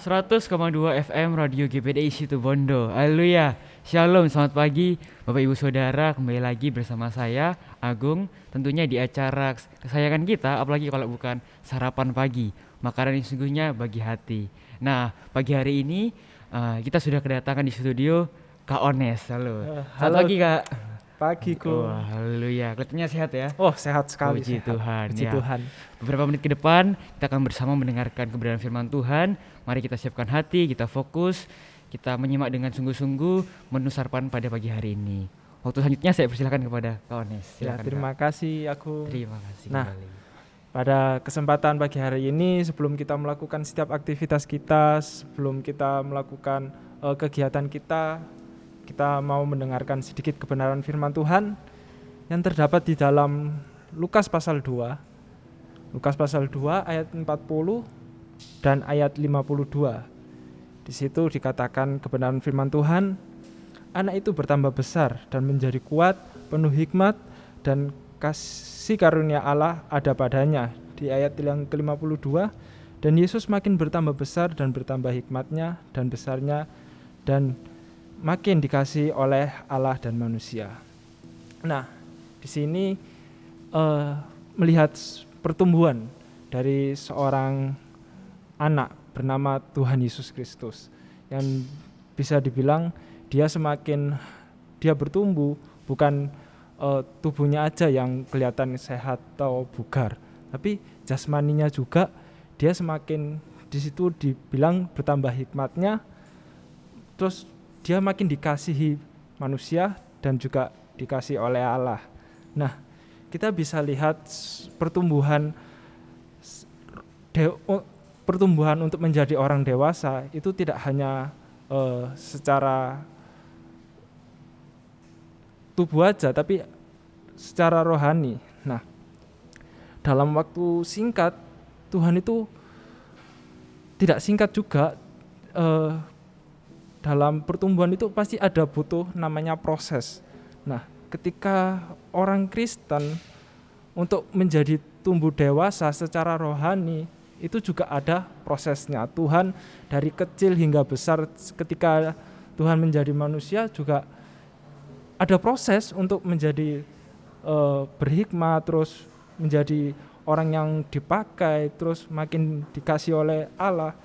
100,2 FM Radio GPDI Situbondo. Haleluya. Shalom, selamat pagi Bapak Ibu Saudara. Kembali lagi bersama saya Agung. Tentunya di acara kesayangan kita, apalagi kalau bukan sarapan pagi, makanan yang sungguhnya bagi hati. Nah, pagi hari ini kita sudah kedatangan di studio Kak Ones. Halo. Selamat Halo pagi Kak. pagiku. Wah, haleluya. Kelihatannya sehat ya. Oh, sehat sekali. Puji Sehat. Tuhan. Puji Ya. Tuhan. Beberapa menit ke depan kita akan bersama mendengarkan kebenaran firman Tuhan. Mari kita siapkan hati, kita fokus, kita menyimak dengan sungguh-sungguh menu sarapan pada pagi hari ini. Waktu selanjutnya saya persilakan kepada Kak Ones. Ya, Silakan, terima Kak. kasih aku. Terima kasih Nah, kembali. Pada kesempatan pagi hari ini, sebelum kita melakukan setiap aktivitas kita, sebelum kita melakukan kegiatan kita mau mendengarkan sedikit kebenaran firman Tuhan yang terdapat di dalam Lukas pasal 2. Lukas pasal 2 ayat 40 dan ayat 52. Di situ dikatakan kebenaran firman Tuhan, anak itu bertambah besar dan menjadi kuat, penuh hikmat dan kasih karunia Allah ada padanya. Di ayat yang ke-52, dan Yesus makin bertambah besar dan bertambah hikmatnya dan besarnya dan makin dikasihi oleh Allah dan manusia. Nah, di sini melihat pertumbuhan dari seorang anak bernama Tuhan Yesus Kristus yang bisa dibilang dia bertumbuh, bukan tubuhnya aja yang kelihatan sehat atau bugar, tapi jasmaninya juga dia semakin di situ dibilang bertambah hikmatnya, terus dia makin dikasihi manusia dan juga dikasihi oleh Allah. Nah, kita bisa lihat pertumbuhan untuk menjadi orang dewasa itu tidak hanya secara tubuh aja, tapi secara rohani. Nah, dalam waktu singkat, Tuhan itu tidak singkat juga. Dalam pertumbuhan itu pasti ada butuh namanya proses. Nah, ketika orang Kristen untuk menjadi tumbuh dewasa secara rohani, itu juga ada prosesnya. Tuhan dari kecil hingga besar, ketika Tuhan menjadi manusia juga ada proses untuk menjadi berhikmat, terus menjadi orang yang dipakai, terus makin dikasih oleh Allah.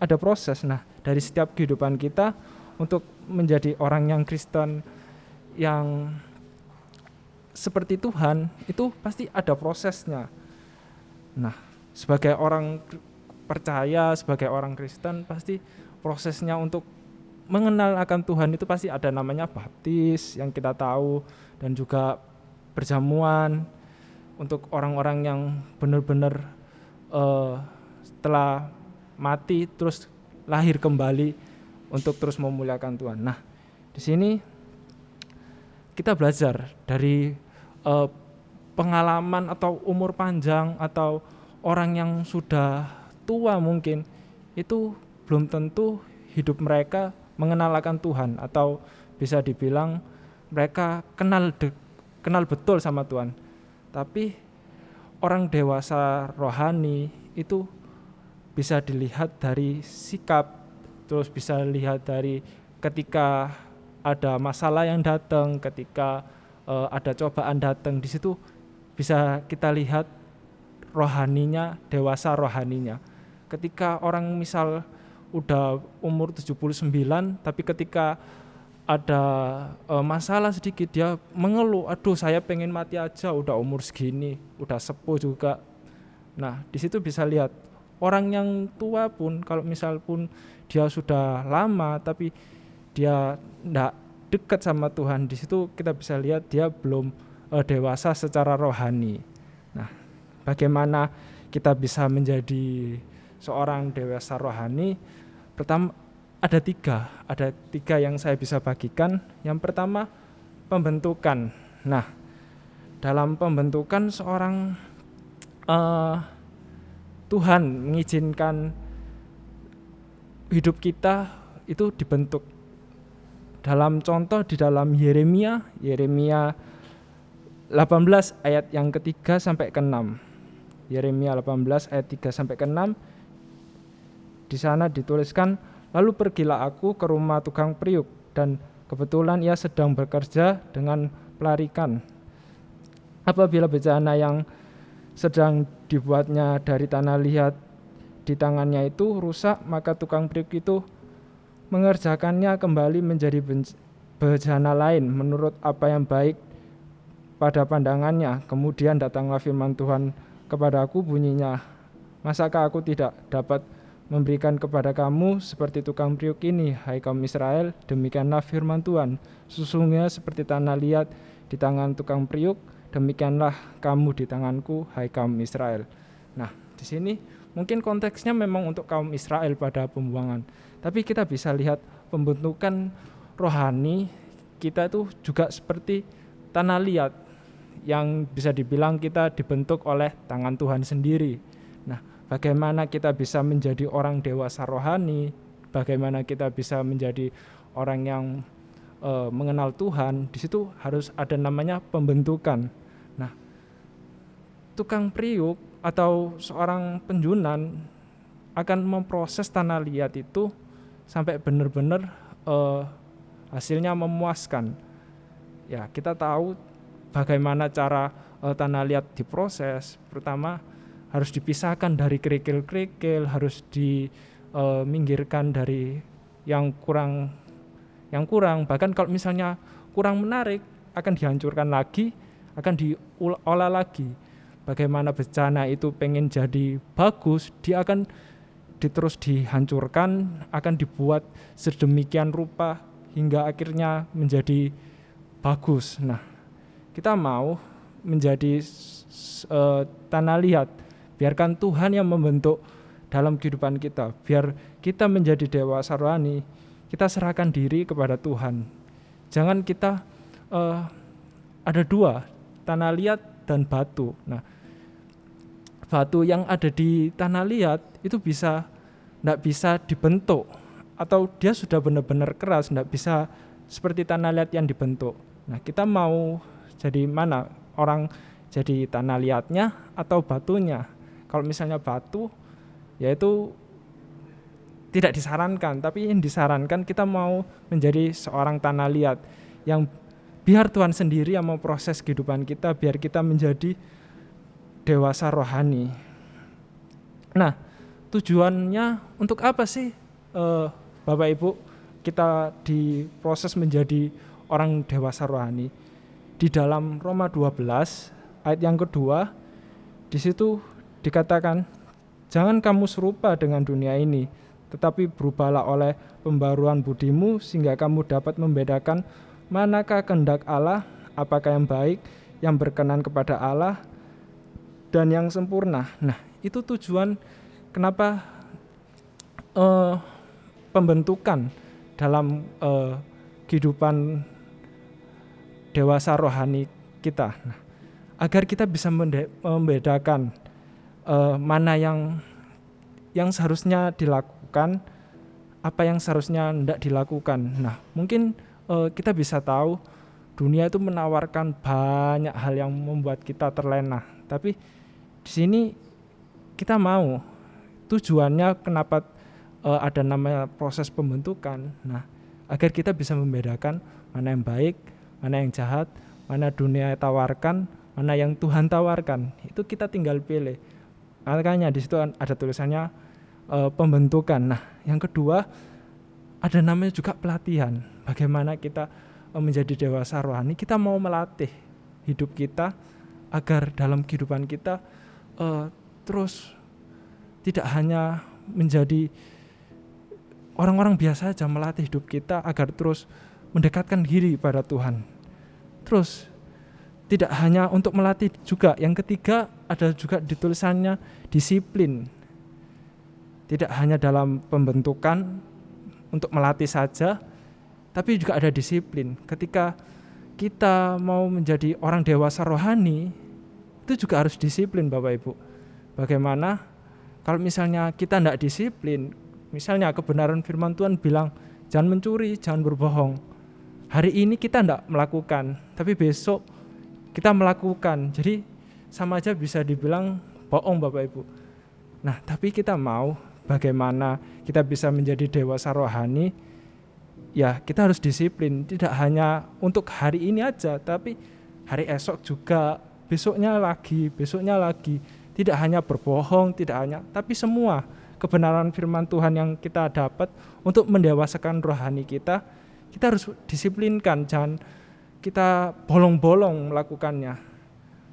Ada proses. Nah, dari setiap kehidupan kita untuk menjadi orang yang Kristen yang seperti Tuhan, itu pasti ada prosesnya. Nah, sebagai orang percaya, sebagai orang Kristen, pasti prosesnya untuk mengenal akan Tuhan itu pasti ada namanya baptis yang kita tahu, dan juga perjamuan untuk orang-orang yang benar-benar setelah mati terus lahir kembali untuk terus memuliakan Tuhan. Nah, di sini kita belajar dari pengalaman atau umur panjang atau orang yang sudah tua mungkin, itu belum tentu hidup mereka mengenal akan Tuhan, atau bisa dibilang mereka kenal betul sama Tuhan. Tapi orang dewasa rohani itu bisa dilihat dari sikap, terus bisa dilihat dari ketika ada masalah yang datang, ketika ada cobaan datang, di situ bisa kita lihat rohaninya, dewasa rohaninya. Ketika orang misal udah umur 79, tapi ketika ada masalah sedikit dia mengeluh, aduh saya pengen mati aja, udah umur segini, udah sepuh juga. Nah, di situ bisa lihat orang yang tua pun, kalau misal pun dia sudah lama tapi dia tidak dekat sama Tuhan, di situ kita bisa lihat dia belum dewasa secara rohani. Nah, bagaimana kita bisa menjadi seorang dewasa rohani? Pertama, ada tiga yang saya bisa bagikan. Yang pertama, pembentukan. Nah, dalam pembentukan seorang Tuhan mengizinkan hidup kita itu dibentuk. Dalam contoh di dalam Yeremia 18 ayat yang ketiga sampai ke-6. Yeremia 18 ayat 3 sampai ke 6. di sana dituliskan, lalu pergilah aku ke rumah tukang periuk, dan kebetulan ia sedang bekerja dengan pelarikan. Apabila bejana yang sedang dibuatnya dari tanah liat di tangannya itu rusak, maka tukang periuk itu mengerjakannya kembali menjadi bejana lain menurut apa yang baik pada pandangannya. Kemudian datanglah firman Tuhan kepadaku, bunyinya, masakah aku tidak dapat memberikan kepada kamu seperti tukang periuk ini, hai kaum Israel? Demikianlah firman Tuhan, sesungguhnya seperti tanah liat di tangan tukang periuk, demikianlah kamu di tanganku, hai kaum Israel. Nah, di sini mungkin konteksnya memang untuk kaum Israel pada pembuangan, tapi kita bisa lihat pembentukan rohani kita itu juga seperti tanah liat yang bisa dibilang kita dibentuk oleh tangan Tuhan sendiri. Nah, bagaimana kita bisa menjadi orang dewasa rohani, bagaimana kita bisa menjadi orang yang mengenal Tuhan, di situ harus ada namanya pembentukan. Nah, tukang periuk atau seorang penjunan akan memproses tanah liat itu sampai benar-benar hasilnya memuaskan. Ya, kita tahu bagaimana cara tanah liat diproses. Pertama harus dipisahkan dari kerikil-kerikil, harus diminggirkan dari yang kurang, bahkan kalau misalnya kurang menarik akan dihancurkan lagi, akan diolah lagi. Bagaimana bejana itu pengen jadi bagus, dia akan terus dihancurkan, akan dibuat sedemikian rupa hingga akhirnya menjadi bagus. Nah, kita mau menjadi tanah liat, biarkan Tuhan yang membentuk dalam kehidupan kita, biar kita menjadi dewasa rohani, kita serahkan diri kepada Tuhan. Jangan kita ada dua, tanah liat dan batu. Nah, batu yang ada di tanah liat itu tidak bisa dibentuk, atau dia sudah benar-benar keras, tidak bisa seperti tanah liat yang dibentuk. Nah, kita mau jadi mana? Orang jadi tanah liatnya atau batunya? Kalau misalnya batu, yaitu tidak disarankan, tapi yang disarankan kita mau menjadi seorang tanah liat yang biar Tuhan sendiri yang memproses kehidupan kita, biar kita menjadi dewasa rohani. Nah, tujuannya untuk apa sih Bapak Ibu kita diproses menjadi orang dewasa rohani? Di dalam Roma 12 ayat yang kedua, di situ dikatakan, jangan kamu serupa dengan dunia ini, tetapi berubahlah oleh pembaruan budimu sehingga kamu dapat membedakan manakah kehendak Allah, apakah yang baik, yang berkenan kepada Allah, dan yang sempurna. Nah, itu tujuan kenapa pembentukan dalam kehidupan dewasa rohani kita. Nah, agar kita bisa membedakan mana yang seharusnya dilakukan, apa yang seharusnya tidak dilakukan. Nah, mungkin kita bisa tahu dunia itu menawarkan banyak hal yang membuat kita terlena. Tapi di sini kita mau, tujuannya kenapa ada namanya proses pembentukan. Nah, agar kita bisa membedakan mana yang baik, mana yang jahat, mana dunia tawarkan, mana yang Tuhan tawarkan. Itu kita tinggal pilih. Makanya di situ ada tulisannya pembentukan. Nah, yang kedua ada namanya juga pelatihan. Bagaimana kita menjadi dewasa rohani, kita mau melatih hidup kita agar dalam kehidupan kita terus tidak hanya menjadi orang-orang biasa saja, melatih hidup kita agar terus mendekatkan diri pada Tuhan. Terus tidak hanya untuk melatih juga, yang ketiga ada juga di tulisannya disiplin. Tidak hanya dalam pembentukan untuk melatih saja, tapi juga ada disiplin. Ketika kita mau menjadi orang dewasa rohani, itu juga harus disiplin Bapak Ibu. Bagaimana kalau misalnya kita tidak disiplin, misalnya kebenaran firman Tuhan bilang jangan mencuri, jangan berbohong. Hari ini kita tidak melakukan, tapi besok kita melakukan. Jadi sama aja bisa dibilang bohong Bapak Ibu. Nah, tapi kita mau bagaimana kita bisa menjadi dewasa rohani, ya kita harus disiplin, tidak hanya untuk hari ini aja, tapi hari esok juga, besoknya lagi, tidak hanya berbohong, tidak hanya, tapi semua kebenaran firman Tuhan yang kita dapat untuk mendewasakan rohani kita harus disiplinkan, jangan kita bolong-bolong melakukannya.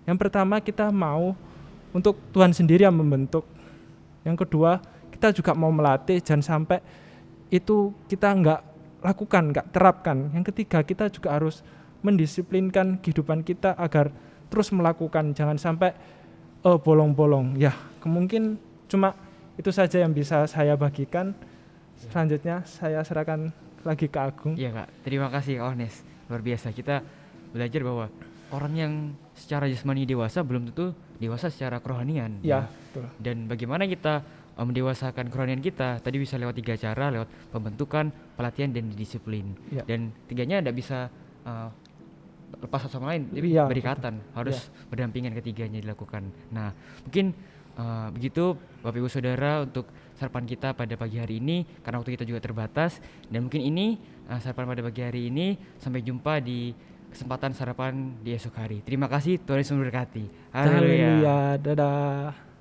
Yang pertama, kita mau untuk Tuhan sendiri yang membentuk. Yang kedua, kita juga mau melatih, jangan sampai itu kita enggak lakukan, enggak terapkan. Yang ketiga, kita juga harus mendisiplinkan kehidupan kita agar terus melakukan, jangan sampai bolong-bolong. Ya, mungkin cuma itu saja yang bisa saya bagikan. Selanjutnya saya serahkan lagi ke Agung. Iya Kak, terima kasih Kak Ones. Luar biasa, kita belajar bahwa orang yang secara jasmani dewasa belum tentu dewasa secara kerohanian. Ya, betul. Dan bagaimana kita mendewasakan kerohanian kita, tadi bisa lewat 3 cara, lewat pembentukan, pelatihan, dan disiplin. Ya. Dan tiganya tidak bisa lepas satu sama lain, tapi Ya, berikatan, harus berdampingan ketiganya dilakukan. Nah, mungkin begitu Bapak Ibu Saudara untuk sarapan kita pada pagi hari ini, karena waktu kita juga terbatas. Dan mungkin ini sarapan pada pagi hari ini. Sampai jumpa di kesempatan sarapan di esok hari. Terima kasih, Tuhan Yesus memberkati. Haleluya. Dadah.